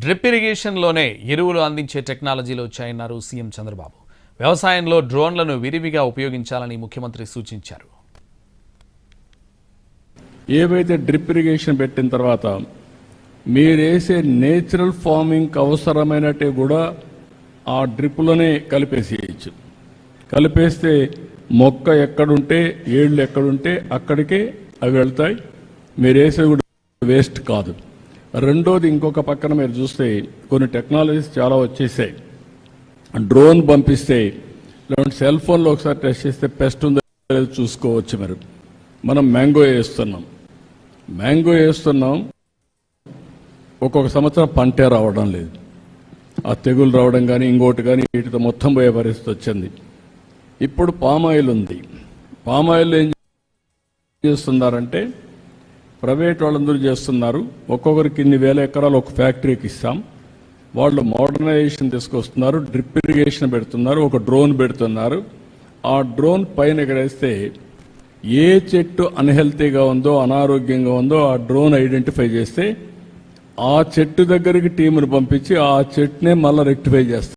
Drip ఇరిగేషన్లోనే ఎరువులు అందించే టెక్నాలజీలు వచ్చాయన్నారు సీఎం చంద్రబాబు. వ్యవసాయంలో డ్రోన్లను విరివిగా ఉపయోగించాలని ముఖ్యమంత్రి సూచించారు. ఏవైతే డ్రిప్ ఇరిగేషన్ పెట్టిన తర్వాత మీరేసే నేచురల్ ఫార్మింగ్ అవసరమైనట్టే కూడా ఆ డ్రిప్లోనే కలిపేసేయచ్చు. కలిపేస్తే మొక్క ఎక్కడుంటే ఏళ్ళు ఎక్కడుంటే అక్కడికే అవి వెళ్తాయి. మీరు వేసే కూడా వేస్ట్ కాదు. రెండోది, ఇంకొక పక్కన మీరు చూస్తే కొన్ని టెక్నాలజీస్ చాలా వచ్చేసాయి. డ్రోన్ పంపిస్తే లేదంటే సెల్ ఫోన్లో ఒకసారి టెస్ట్ చేస్తే పెస్ట్ ఉందో లేదో చూసుకోవచ్చు. మనం మ్యాంగో వేస్తున్నాం, ఒక్కొక్క సంవత్సరం పంటే రావడం లేదు. ఆ తెగులు రావడం కానీ ఇంకోటి కానీ వీటితో మొత్తం పోయే పరిస్థితి వచ్చింది. ఇప్పుడు పామాయిల్ ఉంది. పామాయిల్ ఏం చేస్తున్నారంటే ప్రైవేట్ వాళ్ళందరూ చేస్తున్నారు. ఒక్కొక్కరికి ఇన్ని వేల ఎకరాలు ఒక ఫ్యాక్టరీకి ఇస్తాం. వాళ్ళు మోడర్నైజేషన్ తీసుకొస్తున్నారు, డ్రిప్ ఇరిగేషన్ పెడుతున్నారు, ఒక డ్రోన్ పెడుతున్నారు. ఆ డ్రోన్ పైన ఎగరేస్తే ఏ చెట్టు అన్హెల్తీగా ఉందో అనారోగ్యంగా ఉందో ఆ డ్రోన్ ఐడెంటిఫై చేస్తే ఆ చెట్టు దగ్గరికి టీమును పంపించి ఆ చెట్టునే మళ్ళీ రెక్టిఫై చేస్తారు.